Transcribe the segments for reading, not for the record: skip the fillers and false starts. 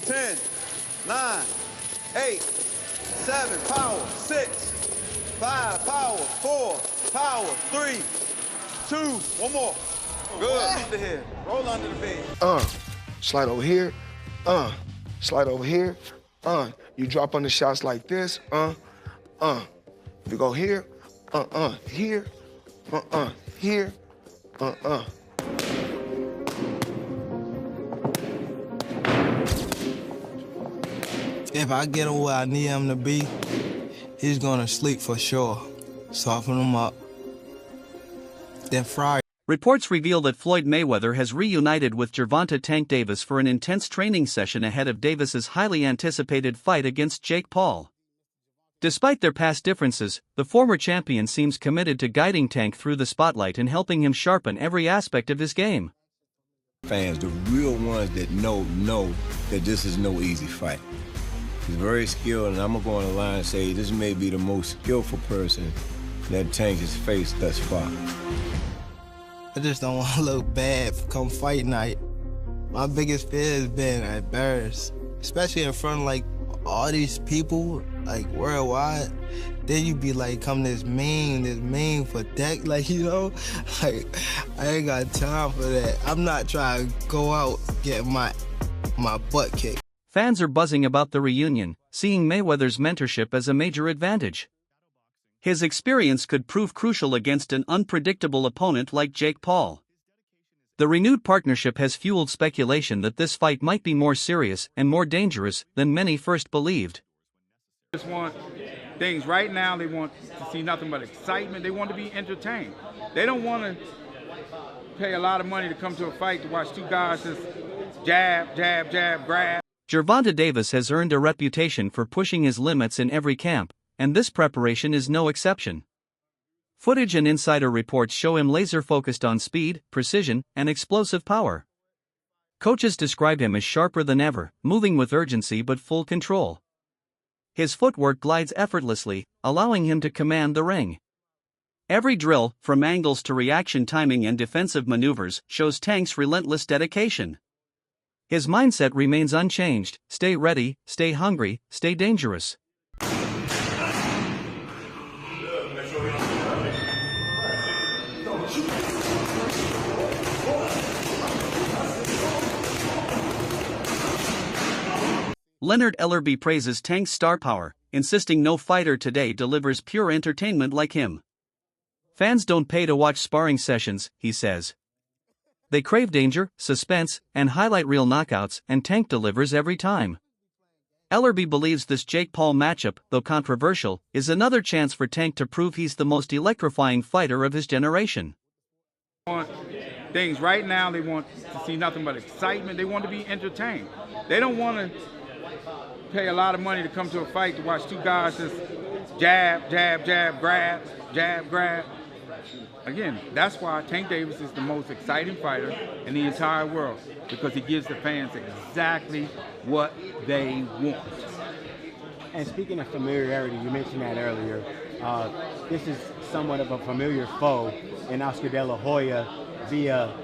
10, 9, 8, 7, power, 6, 5, power, 4, power, 3, 2, one more. Good, keep the head. Roll under the bed. Slide over here, slide over here, You drop on the shots like this, You go here, here, here, If I get him where I need him to be, he's gonna sleep for sure. Soften him up. Then fry. Reports reveal that Floyd Mayweather has reunited with Gervonta Tank Davis for an intense training session ahead of Davis's highly anticipated fight against Jake Paul. Despite their past differences, the former champion seems committed to guiding Tank through the spotlight and helping him sharpen every aspect of his game. Fans, the real ones that know that this is no easy fight. He's very skilled, and I'm gonna go on the line and say this may be the most skillful person that Tank has faced thus far. I just don't want to look bad come fight night. My biggest fear has been embarrassed, especially in front of like all these people, like worldwide. Then you be like, come this mean for deck, like, you know? Like, I ain't got time for that. I'm not trying to go out get my butt kicked. Fans are buzzing about the reunion, seeing Mayweather's mentorship as a major advantage. His experience could prove crucial against an unpredictable opponent like Jake Paul. The renewed partnership has fueled speculation that this fight might be more serious and more dangerous than many first believed. They just want things right now. They want to see nothing but excitement. They want to be entertained. They don't want to pay a lot of money to come to a fight to watch two guys just jab, jab, jab, grab. Gervonta Davis has earned a reputation for pushing his limits in every camp, and this preparation is no exception. Footage and insider reports show him laser-focused on speed, precision, and explosive power. Coaches describe him as sharper than ever, moving with urgency but full control. His footwork glides effortlessly, allowing him to command the ring. Every drill, from angles to reaction timing and defensive maneuvers, shows Tank's relentless dedication. His mindset remains unchanged: stay ready, stay hungry, stay dangerous. Leonard Ellerbe praises Tank's star power, insisting no fighter today delivers pure entertainment like him. Fans don't pay to watch sparring sessions, he says. They crave danger, suspense, and highlight reel knockouts, and Tank delivers every time. Ellerbe believes this Jake Paul matchup, though controversial, is another chance for Tank to prove he's the most electrifying fighter of his generation. They want things right now. They want to see nothing but excitement. They want to be entertained. They don't want to pay a lot of money to come to a fight to watch two guys just jab, jab, jab, grab, jab, grab. Again, that's why Tank Davis is the most exciting fighter in the entire world, because he gives the fans exactly what they want. And speaking of familiarity, you mentioned that earlier. This is somewhat of a familiar foe in Oscar De La Hoya via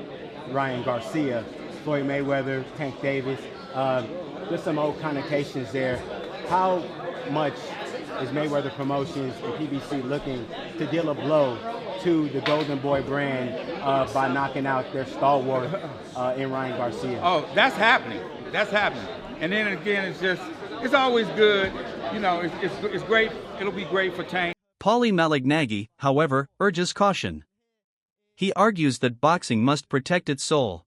Ryan Garcia, Floyd Mayweather, Tank Davis. There's some old connotations there. How much is Mayweather Promotions and PBC looking to deal a blow to the Golden Boy brand by knocking out their stalwart in Ryan Garcia? Oh, that's happening. That's happening. And then again, it's always good. You know, it's great. It'll be great for Tank. Paulie Malignaggi, however, urges caution. He argues that boxing must protect its soul.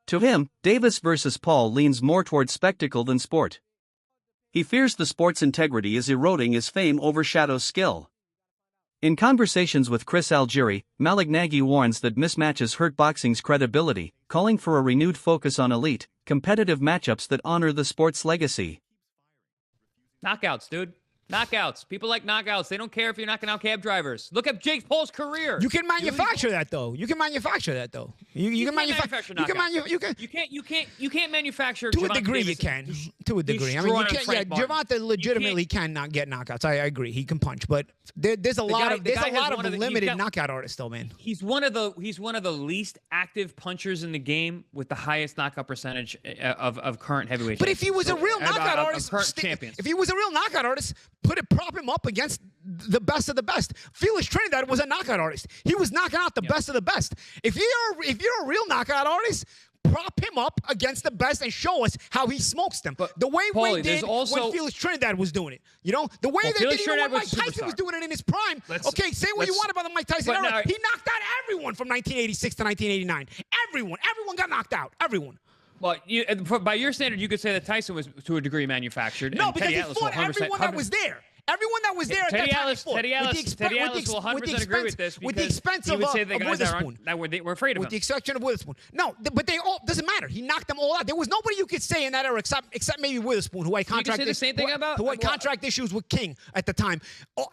To him, Davis versus Paul leans more toward spectacle than sport. He fears the sport's integrity is eroding as fame overshadows skill. In conversations with Chris Algieri, Malignaggi warns that mismatches hurt boxing's credibility, calling for a renewed focus on elite, competitive matchups that honor the sport's legacy. Knockouts, dude. Knockouts. People like knockouts. They don't care if you're knocking out cab drivers. Look at Jake Paul's career. You can manufacture that, though. You can manufacture that, though. You can can't manufacture. You can't manufacture. To a Gervonta degree, you Davis can. To a degree. I mean, you can't. Yeah, Gervonta legitimately cannot get knockouts. I agree. He can punch, but there's a lot of limited knockout artists, though, man. He's one of the least active punchers in the game with the highest knockout percentage of current heavyweight. But if he was a real knockout artist, if he was a real knockout artist, prop him up against the best of the best. Felix Trinidad was a knockout artist. He was knocking out the best of the best. If you're a real knockout artist, prop him up against the best and show us how he smokes them. But the way we did when Felix Trinidad was doing it. You know, the way they did when Mike Tyson was doing it in his prime. Okay, say what you want about the Mike Tyson era. He knocked out everyone from 1986 to 1989. Everyone got knocked out. Everyone. Well, by your standard, you could say that Tyson was to a degree manufactured. No, because he fought everyone that was there. Everyone that was there at that time fought. Teddy Ellis will 100% agree with this. With the expense of Witherspoon. That we're afraid of with the exception of Witherspoon. No, but they all doesn't matter. He knocked them all out. There was nobody you could say in that era except maybe Witherspoon, who had contract issues with King at the time.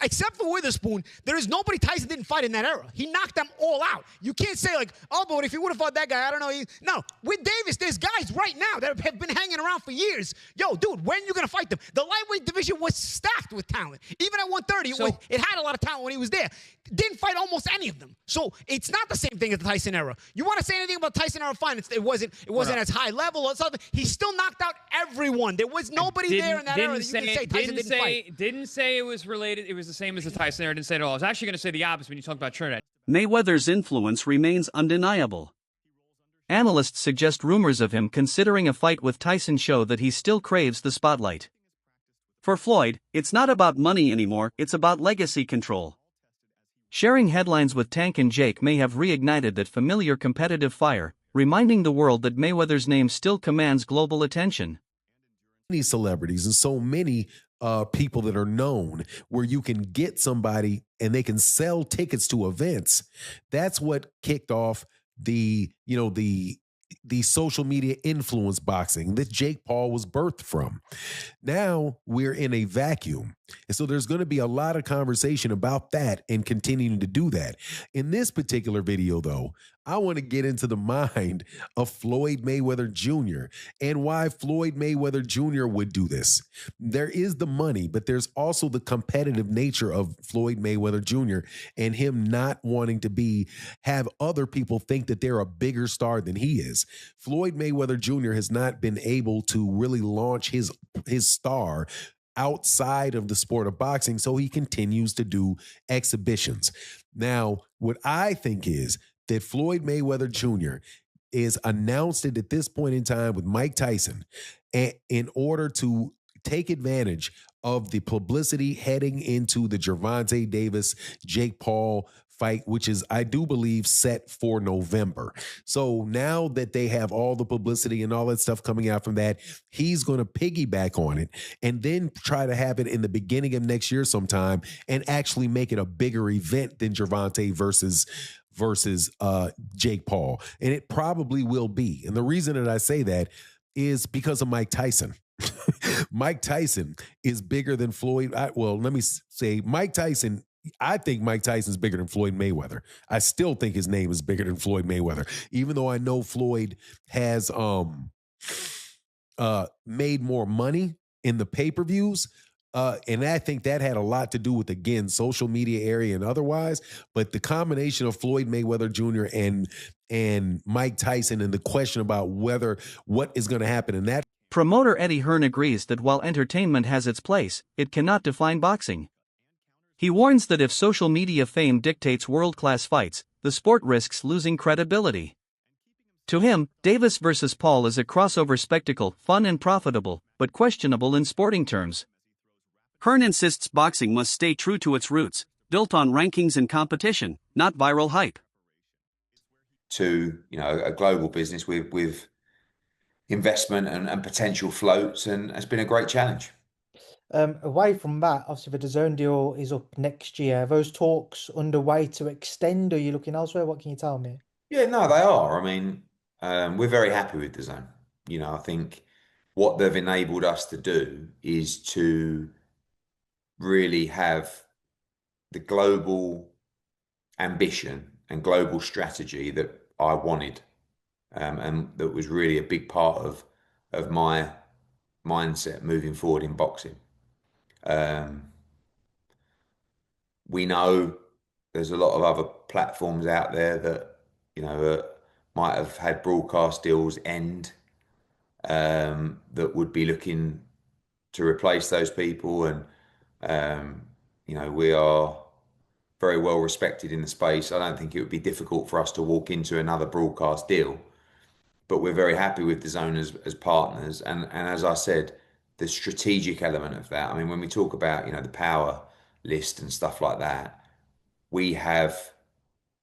Except for Witherspoon, there is nobody Tyson didn't fight in that era. He knocked them all out. You can't say like, oh, but if he would have fought that guy, I don't know. No, with Davis, there's guys right now that have been hanging around for years. Yo, dude, when you gonna fight them? The lightweight division was stacked with talent. Even at 130, it had a lot of talent when he was there. Didn't fight almost any of them. So it's not the same thing as the Tyson era. You want to say anything about Tyson era? Fine. It wasn't as high level or something. He still knocked out everyone. There was nobody there in that era that you could say Tyson didn't fight. Didn't say it was related. It was the same as the Tyson era. Didn't say it at all. I was actually going to say the opposite when you talk about Trinidad. Mayweather's influence remains undeniable. Analysts suggest rumors of him considering a fight with Tyson show that he still craves the spotlight. For Floyd, it's not about money anymore, it's about legacy control. Sharing headlines with Tank and Jake may have reignited that familiar competitive fire, reminding the world that Mayweather's name still commands global attention. Many celebrities and so many people that are known where you can get somebody and they can sell tickets to events. That's what kicked off the social media influence boxing that Jake Paul was birthed from. Now we're in a vacuum. And so there's going to be a lot of conversation about that and continuing to do that. In this particular video, though, I want to get into the mind of Floyd Mayweather Jr. and why Floyd Mayweather Jr. would do this. There is the money, but there's also the competitive nature of Floyd Mayweather Jr. and him not wanting to have other people think that they're a bigger star than he is. Floyd Mayweather Jr. has not been able to really launch his star outside of the sport of boxing, so he continues to do exhibitions. Now, what I think is that Floyd Mayweather Jr. is announced it at this point in time with Mike Tyson in order to take advantage of the publicity heading into the Gervonta Davis, Jake Paul fight, which is, I do believe, set for November. So now that they have all the publicity and all that stuff coming out from that, he's going to piggyback on it and then try to have it in the beginning of next year sometime and actually make it a bigger event than Gervonta versus Jake Paul. And it probably will be. And the reason that I say that is because of Mike Tyson. Mike Tyson is bigger than Floyd. Let me say Mike Tyson. I think Mike Tyson's bigger than Floyd Mayweather. I still think his name is bigger than Floyd Mayweather, even though I know Floyd has made more money in the pay-per-views. And I think that had a lot to do with, again, social media area and otherwise. But the combination of Floyd Mayweather Jr. and Mike Tyson and the question about what is going to happen in that. Promoter Eddie Hearn agrees that while entertainment has its place, it cannot define boxing. He warns that if social media fame dictates world-class fights, the sport risks losing credibility. To him, Davis versus Paul is a crossover spectacle, fun and profitable, but questionable in sporting terms. Hearn insists boxing must stay true to its roots, built on rankings and competition, not viral hype. To a global business with investment and potential floats, and it's been a great challenge. Away from that, obviously the DAZN deal is up next year. Are those talks underway to extend, or are you looking elsewhere? What can you tell me? Yeah, no, they are. I mean, we're very happy with DAZN. I think what they've enabled us to do is to really have the global ambition and global strategy that I wanted and that was really a big part of my mindset moving forward in boxing. We know there's a lot of other platforms out there that, you know, might have had broadcast deals end, that would be looking to replace those people. And, you know, we are very well respected in the space. I don't think it would be difficult for us to walk into another broadcast deal, but we're very happy with DAZN as partners. And as I said, the strategic element of that, I mean, when we talk about, you know, the power list and stuff like that, we have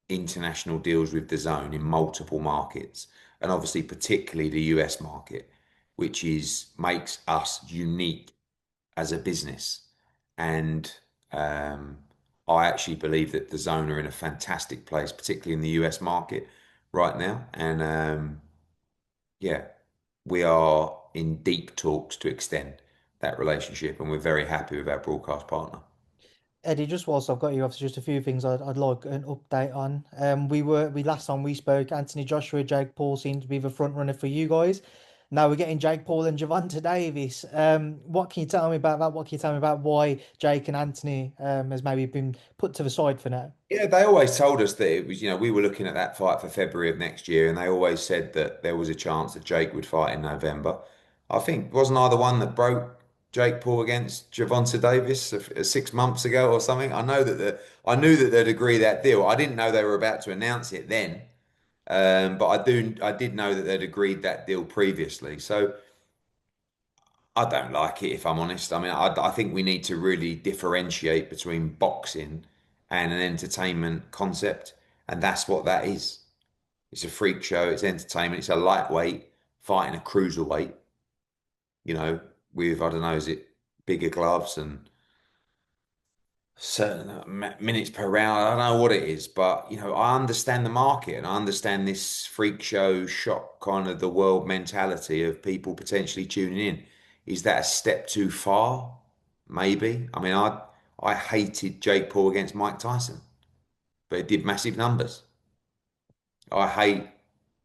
international deals with DAZN in multiple markets, and obviously particularly the US market, which makes us unique as a business. And I actually believe that DAZN are in a fantastic place, particularly in the US market right now. And yeah, we are in deep talks to extend that relationship, and we're very happy with our broadcast partner. Eddie, just whilst I've got you, obviously, just a few things I'd like an update on. We last time we spoke, Anthony Joshua, Jake Paul seemed to be the front runner for you guys. Now we're getting Jake Paul and Gervonta Davis. What can you tell me about that? What can you tell me about why Jake and Anthony has maybe been put to the side for now? Yeah, they always told us that it was, you know, we were looking at that fight for February of next year, and they always said that there was a chance that Jake would fight in November. I think, wasn't I the one that broke Jake Paul against Gervonta Davis 6 months ago or something? I know that I knew that they'd agree that deal. I didn't know they were about to announce it then, but I did know that they'd agreed that deal previously. So I don't like it, if I'm honest. I mean, I think we need to really differentiate between boxing and an entertainment concept, and that's what that is. It's a freak show. It's entertainment. It's a lightweight fighting a cruiserweight. You know, with, I don't know, is it bigger gloves and certain minutes per round? I don't know what it is, but, you know, I understand the market, and I understand this freak show shock kind of the world mentality of people potentially tuning in. Is that a step too far? Maybe. I mean, I hated Jake Paul against Mike Tyson, but it did massive numbers. I hate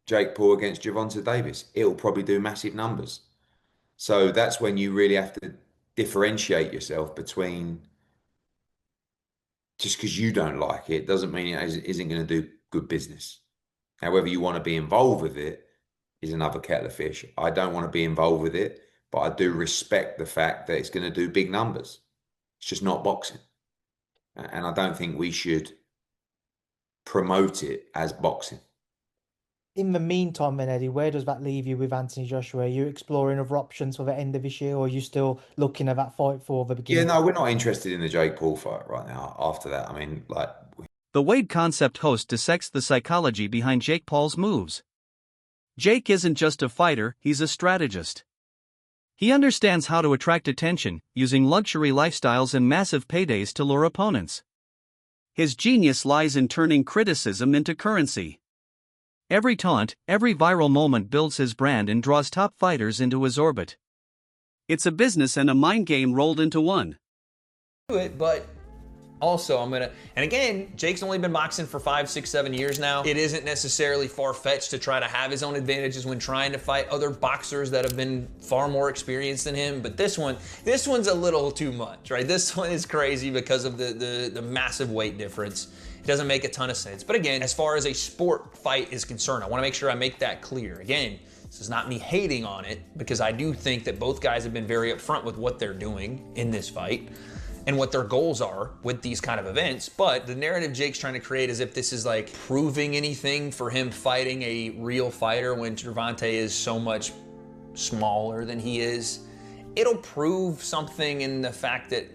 Jake Paul against Gervonta Davis. It'll probably do massive numbers. So that's when you really have to differentiate yourself between, just because you don't like it doesn't mean it isn't going to do good business. However you want to be involved with it is another kettle of fish. I don't want to be involved with it, but I do respect the fact that it's going to do big numbers. It's just not boxing. And I don't think we should promote it as boxing. In the meantime, then, Eddie, where does that leave you with Anthony Joshua? Are you exploring other options for the end of this year, or are you still looking at that fight for the beginning? Yeah, no, we're not interested in the Jake Paul fight right now after that. I mean, like... The Wade Concept host dissects the psychology behind Jake Paul's moves. Jake isn't just a fighter, he's a strategist. He understands how to attract attention, using luxury lifestyles and massive paydays to lure opponents. His genius lies in turning criticism into currency. Every taunt, every viral moment builds his brand and draws top fighters into his orbit. It's a business and a mind game rolled into one. But also, and again, Jake's only been boxing for 5, 6, 7 years now. It isn't necessarily far-fetched to try to have his own advantages when trying to fight other boxers that have been far more experienced than him. But this one's a little too much, right? This one is crazy because of the massive weight difference. It doesn't make a ton of sense. But again, as far as a sport fight is concerned, I want to make sure I make that clear. Again, this is not me hating on it, because I do think that both guys have been very upfront with what they're doing in this fight and what their goals are with these kind of events. But the narrative Jake's trying to create as if this is like proving anything for him fighting a real fighter when Gervonta is so much smaller than he is. It'll prove something in the fact that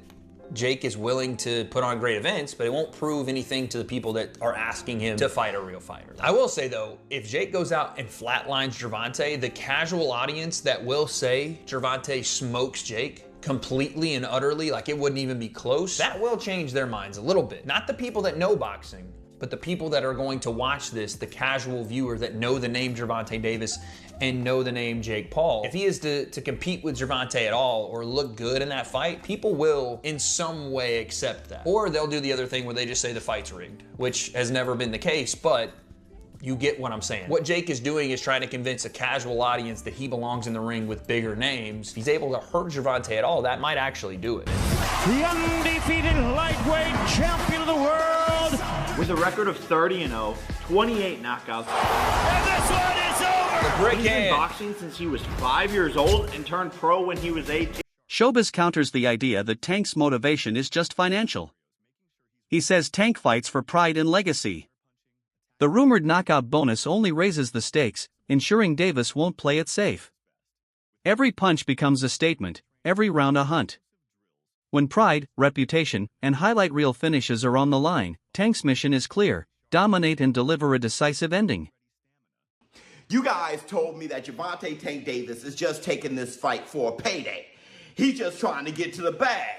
Jake is willing to put on great events, but it won't prove anything to the people that are asking him to fight a real fighter. I will say though, if Jake goes out and flatlines Gervonta, the casual audience that will say Gervonta smokes Jake completely and utterly, like it wouldn't even be close, that will change their minds a little bit. Not the people that know boxing, but the people that are going to watch this, the casual viewer that know the name Gervonta Davis and know the name Jake Paul. If he is to compete with Gervonta at all or look good in that fight, people will in some way accept that. Or they'll do the other thing where they just say the fight's rigged, which has never been the case, but You get what I'm saying. What Jake is doing is trying to convince a casual audience that he belongs in the ring with bigger names. If he's able to hurt Gervonta at all, that might actually do it. The undefeated lightweight champion of the world. With a record of 30-0, 28 knockouts. And this one is over! The brick He's been hand. boxing since he was 5 years old and turned pro when he was 18. Showbiz counters the idea that Tank's motivation is just financial. He says Tank fights for pride and legacy. The rumored knockout bonus only raises the stakes, ensuring Davis won't play it safe. Every punch becomes a statement, every round a hunt. When pride, reputation, and highlight reel finishes are on the line, Tank's mission is clear: dominate and deliver a decisive ending. You guys told me that Gervonta Tank Davis is just taking this fight for a payday. He's just trying to get to the bag.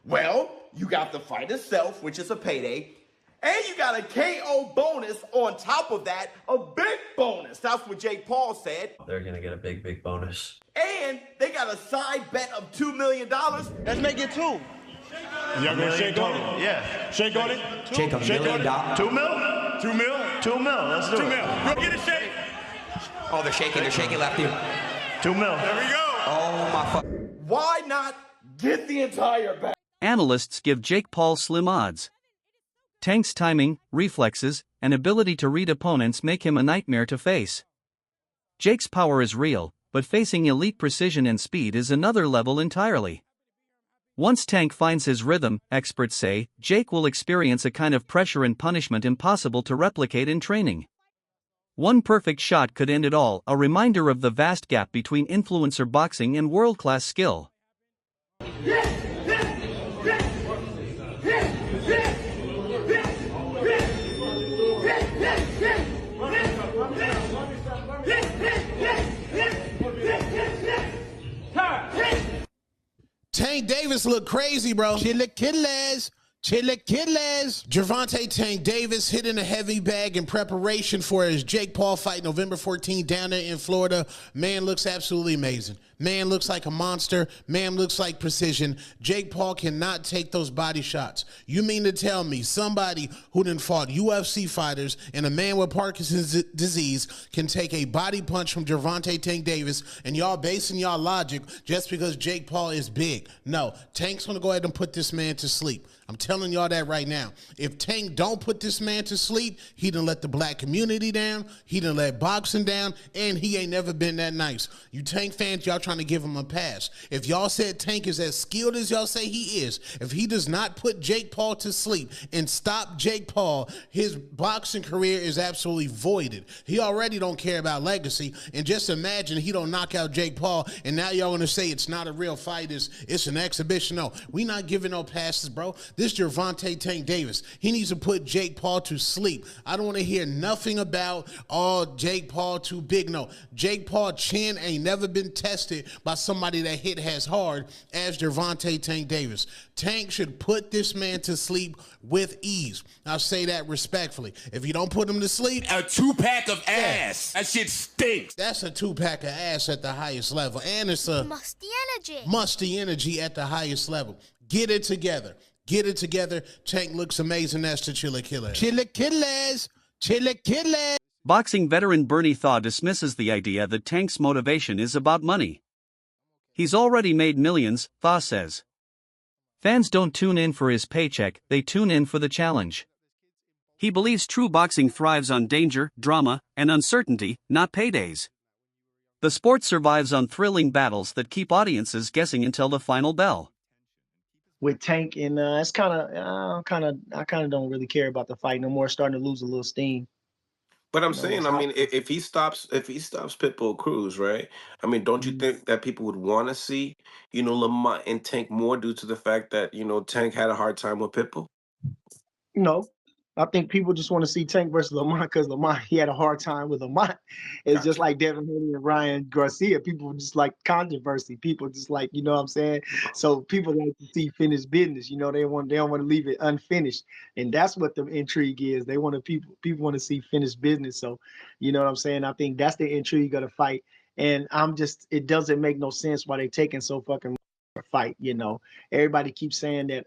Well, you got the fight itself, which is a payday, and you got a KO bonus on top of that, a big bonus. That's what Jake Paul said. They're going to get a big bonus. And they got a side bet of $2 million. Let's make it 2. Y'all gonna shake on it? Yeah. Shake on it? Shake $1 million. $2 mil? 2 mil? 2 mil. Let's do it. 2 mil. Go get a shake. Oh, they're shaking left here. 2 mil. There we go. Oh, my fuck. Why not get the entire bag? Analysts give Jake Paul slim odds. Tank's timing, reflexes, and ability to read opponents make him a nightmare to face. Jake's power is real, but facing elite precision and speed is another level entirely. Once Tank finds his rhythm, experts say, Jake will experience a kind of pressure and punishment impossible to replicate in training. One perfect shot could end it all, a reminder of the vast gap between influencer boxing and world-class skill. Tank Davis look crazy, bro. Chilaquiles. Gervonta Tank Davis hitting a heavy bag in preparation for his Jake Paul fight November 14th down there in Florida. Man looks absolutely amazing. Man looks like a monster. Man looks like precision. Jake Paul cannot take those body shots. You mean to tell me somebody who done fought UFC fighters and a man with Parkinson's disease can take a body punch from Gervonta Tank Davis, and y'all basing y'all logic just because Jake Paul is big? No, Tank's going to go ahead and put this man to sleep. I'm telling y'all that right now. If Tank don't put this man to sleep, he done let the black community down, he done let boxing down, and he ain't never been that nice. You Tank fans, y'all trying to give him a pass. If y'all said Tank is as skilled as y'all say he is, if he does not put Jake Paul to sleep and stop Jake Paul, his boxing career is absolutely voided. He already don't care about legacy, and just imagine he don't knock out Jake Paul, and now y'all gonna say it's not a real fight, it's an exhibition. No, we not giving no passes, bro. This Gervonta Tank Davis, he needs to put Jake Paul to sleep. I don't want to hear nothing about, oh, Jake Paul too big. No, Jake Paul chin ain't never been tested by somebody that hit as hard as Gervonta Tank Davis. Tank should put this man to sleep with ease. I'll say that respectfully. If you don't put him to sleep, a 2-pack of ass. That shit stinks. That's a 2-pack of ass at the highest level. And it's a musty energy at the highest level. Get it together. Get it together. Tank looks amazing. That's the Chilaquiles. Chilaquiles. Boxing veteran Bernie Thaw dismisses the idea that Tank's motivation is about money. He's already made millions, Thaw says. Fans don't tune in for his paycheck, they tune in for the challenge. He believes true boxing thrives on danger, drama, and uncertainty, not paydays. The sport survives on thrilling battles that keep audiences guessing until the final bell. With Tank, and it's I kind of don't really care about the fight no more. Starting to lose a little steam. But I'm saying, I mean, if he stops Pitbull Cruz, right? I mean, don't you think that people would want to see, Lamont and Tank more due to the fact that, Tank had a hard time with Pitbull? No, I think people just want to see Tank versus Lamont because Lamont, he had a hard time with Lamont. It's just like Devin Haney and Ryan Garcia. People just like controversy. People just like, you know what I'm saying? So people like to see finished business. They don't want to leave it unfinished. And that's what the intrigue is. They want people want to see finished business. So, you know what I'm saying? I think that's the intrigue of the fight. And it doesn't make no sense why they taking so fucking a fight. Everybody keeps saying that,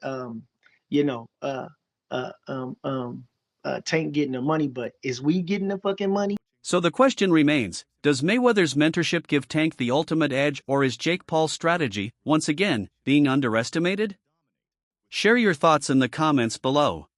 Tank getting the money, but is we getting the fucking money? So the question remains, does Mayweather's mentorship give Tank the ultimate edge, or is Jake Paul's strategy, once again, being underestimated? Share your thoughts in the comments below.